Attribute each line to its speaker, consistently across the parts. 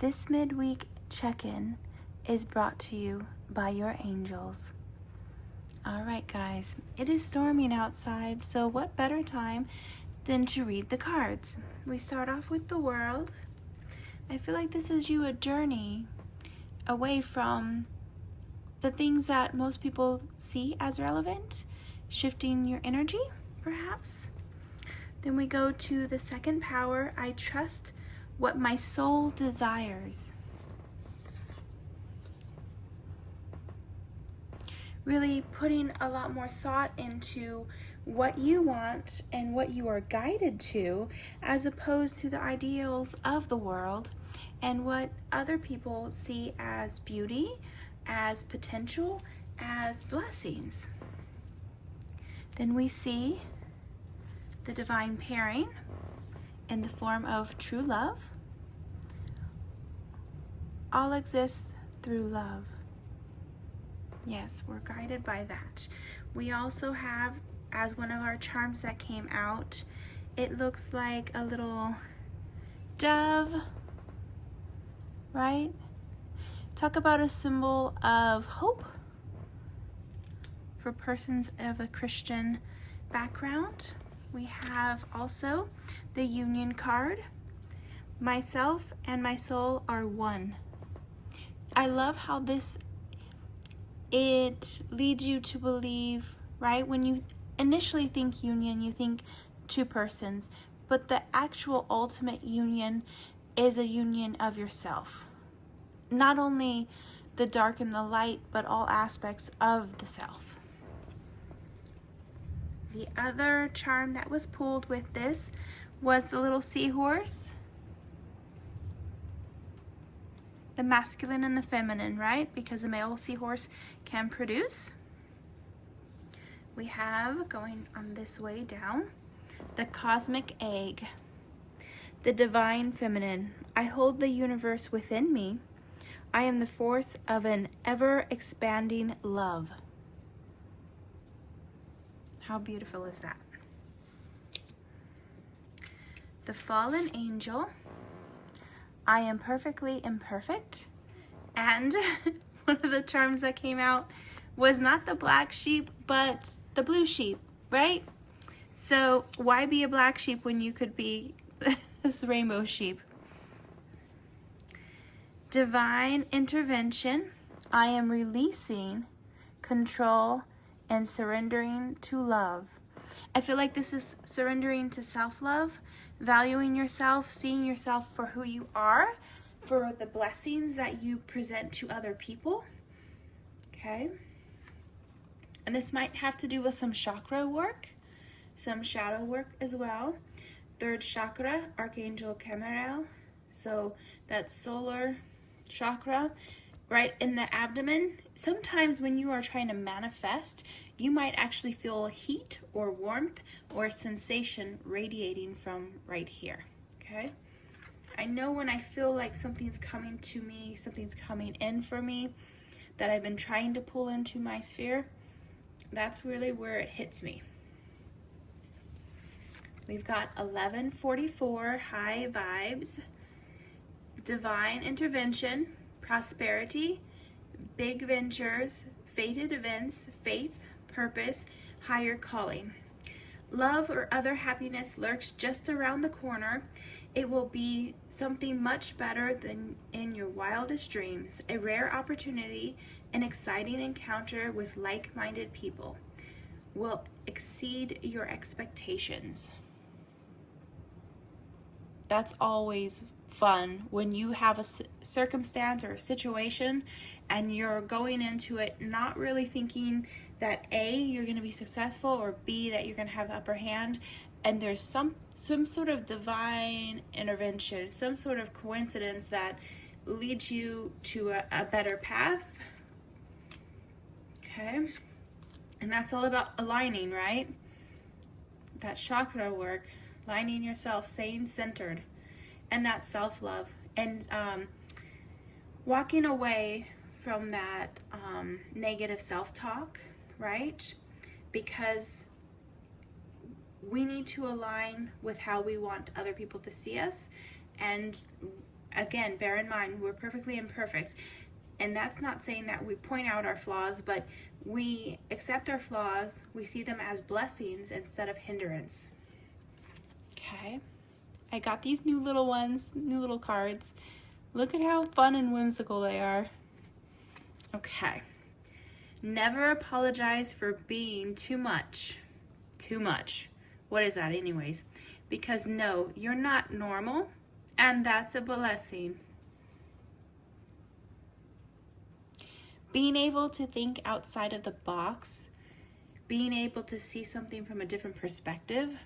Speaker 1: This midweek check-in is brought to you by your angels. All right, guys, it is storming outside, so what better time than to read the cards? We start off with the world. I feel like this is you a journey away from the things that most people see as relevant, shifting your energy, perhaps. Then we go to the second power, I trust what my soul desires. Really putting a lot more thought into what you want and what you are guided to, as opposed to the ideals of the world and what other people see as beauty, as potential, as blessings. Then we see the divine pairing in the form of true love. All exists through love. Yes, we're guided by that. We also have, as one of our charms that came out, it looks like a little dove, right? Talk about a symbol of hope for persons of a Christian background. We have also the union card. Myself and my soul are one. I love how it leads you to believe, right? When you initially think union, you think two persons, but the actual ultimate union is a union of yourself. Not only the dark and the light, but all aspects of the self. The other charm that was pulled with this was the little seahorse. The masculine and the feminine, right? Because a male seahorse can produce. We have, going on this way down, the cosmic egg. The divine feminine. I hold the universe within me. I am the force of an ever-expanding love. How beautiful is that? The fallen angel. I am perfectly imperfect. And one of the charms that came out was not the black sheep, but the blue sheep, right? So why be a black sheep when you could be this rainbow sheep? Divine intervention. I am releasing control and surrendering to love. I feel like this is surrendering to self-love, valuing yourself, seeing yourself for who you are, for the blessings that you present to other people. Okay? And this might have to do with some chakra work, some shadow work as well. Third chakra, Archangel Chamuel. So that's solar chakra, right in the abdomen. Sometimes when you are trying to manifest, you might actually feel heat or warmth or sensation radiating from right here, okay? I know when I feel like something's coming to me, something's coming in for me that I've been trying to pull into my sphere, that's really where it hits me. We've got 1144, high vibes, divine intervention, prosperity, big ventures, fated events, faith, purpose, higher calling. Love or other happiness lurks just around the corner. It will be something much better than in your wildest dreams. A rare opportunity, an exciting encounter with like-minded people will exceed your expectations. That's always fun when you have a circumstance or a situation and you're going into it not really thinking that A, you're going to be successful, or B, that you're going to have the upper hand, and there's some sort of divine intervention, some sort of coincidence that leads you to a better path. Okay? And that's all about aligning, right? That chakra work, aligning yourself, staying centered, and that self-love, and walking away from that negative self-talk, right? Because we need to align with how we want other people to see us, and again, bear in mind, we're perfectly imperfect. And that's not saying that we point out our flaws, but we accept our flaws. We see them as blessings instead of hindrance. Okay. I got these new little ones, new little cards. Look at how fun and whimsical they are. Okay. Never apologize for being too much. Too much. What is that anyways? Because no, you're not normal, and that's a blessing. Being able to think outside of the box, being able to see something from a different perspective,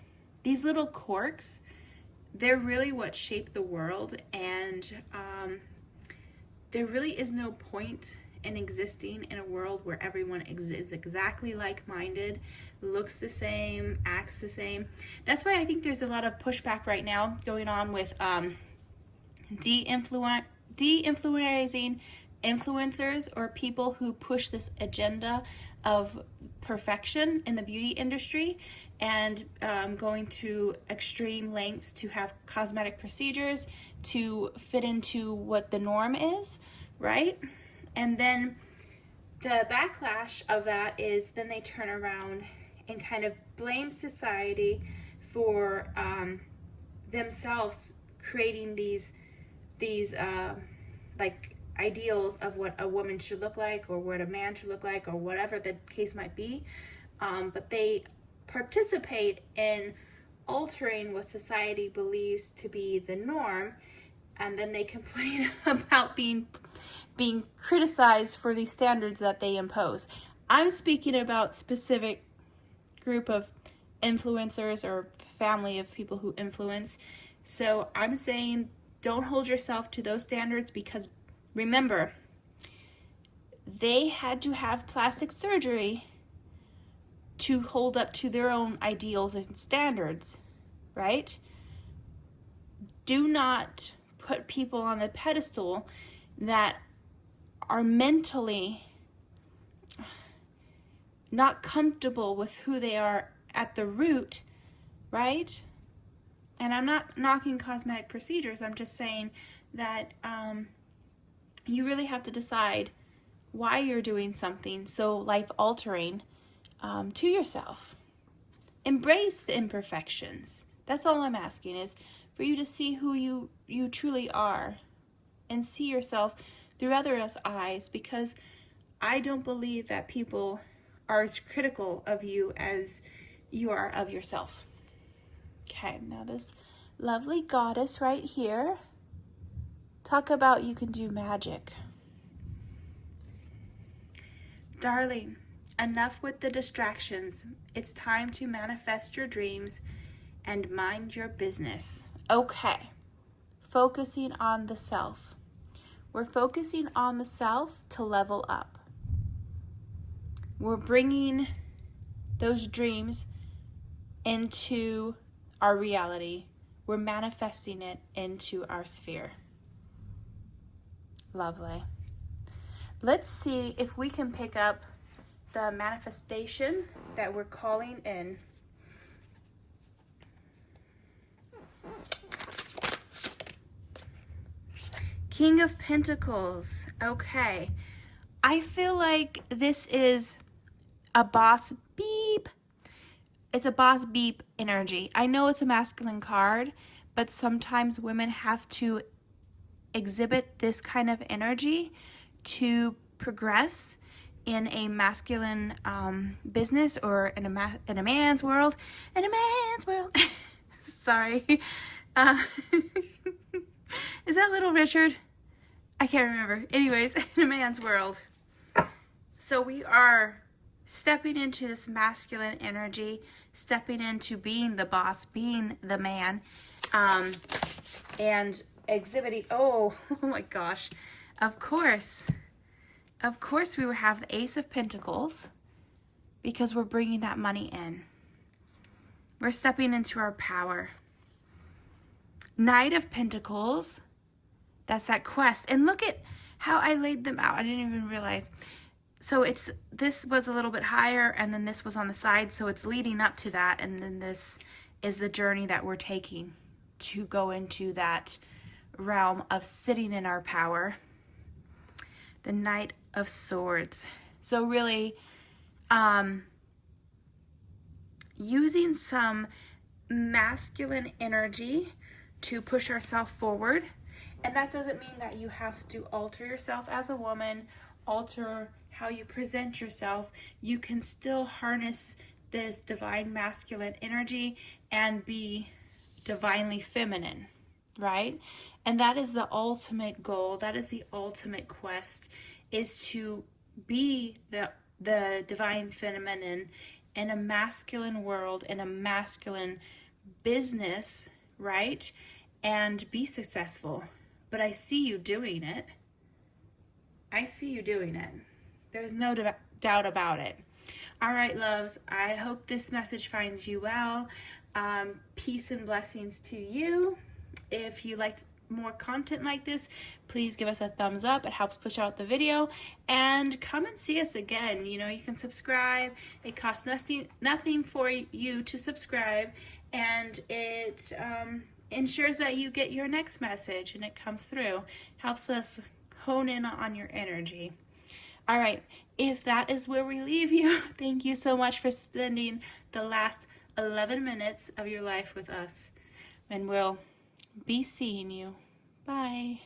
Speaker 1: these little quirks, they're really what shape the world, and there really is no point in existing in a world where everyone is exactly like-minded, looks the same, acts the same. That's why I think there's a lot of pushback right now going on with de-influencing influencers or people who push this agenda of perfection in the beauty industry and going through extreme lengths to have cosmetic procedures to fit into what the norm is, right? And then the backlash of that is then they turn around and kind of blame society for themselves creating these like ideals of what a woman should look like or what a man should look like or whatever the case might be. But they participate in altering what society believes to be the norm, and then they complain about being criticized for these standards that they impose. I'm speaking about specific group of influencers or family of people who influence. So I'm saying don't hold yourself to those standards, because remember, they had to have plastic surgery to hold up to their own ideals and standards, right? Do not put people on the pedestal that are mentally not comfortable with who they are at the root, right? And I'm not knocking cosmetic procedures. I'm just saying that you really have to decide why you're doing something so life-altering to yourself. Embrace the imperfections. That's all I'm asking, is for you to see who you truly are and see yourself through others' eyes, because I don't believe that people are as critical of you as you are of yourself. Okay, now this lovely goddess right here. Talk about you can do magic. Darling, enough with the distractions. It's time to manifest your dreams and mind your business. Okay, focusing on the self. We're focusing on the self to level up. We're bringing those dreams into our reality. We're manifesting it into our sphere. Lovely. Let's see if we can pick up the manifestation that we're calling in. King of Pentacles. Okay. I feel like this is a boss beep. It's a boss beep energy. I know it's a masculine card, but sometimes women have to exhibit this kind of energy to progress in a masculine business or in a man's world. In a man's world. Sorry. Is that Little Richard? I can't remember. Anyways, in a man's world. So we are stepping into this masculine energy, stepping into being the boss, being the man, and exhibiting, oh my gosh, of course we will have the Ace of Pentacles, because we're bringing that money in. We're stepping into our power. Knight of Pentacles, that's that quest. And look at how I laid them out. I didn't even realize. So this was a little bit higher, and then this was on the side, so it's leading up to that, and then this is the journey that we're taking to go into that realm of sitting in our power. The Knight of Swords. So really, using some masculine energy to push ourselves forward. And that doesn't mean that you have to alter yourself as a woman, alter how you present yourself. You can still harness this divine masculine energy and be divinely feminine, right? And that is the ultimate goal. That is the ultimate quest, is to be the divine feminine in a masculine world, in a masculine business, right? And be successful. But I see you doing it. I see you doing it. There's no doubt about it. All right, loves, I hope this message finds you well. Peace and blessings to you. If you liked more content like this, please give us a thumbs up. It helps push out the video. And come and see us again. You know, you can subscribe. It costs nothing for you to subscribe. And it ensures that you get your next message and it comes through. Helps us hone in on your energy. All right, if that is where we leave you, thank you so much for spending the last 11 minutes of your life with us. And we'll be seeing you. Bye.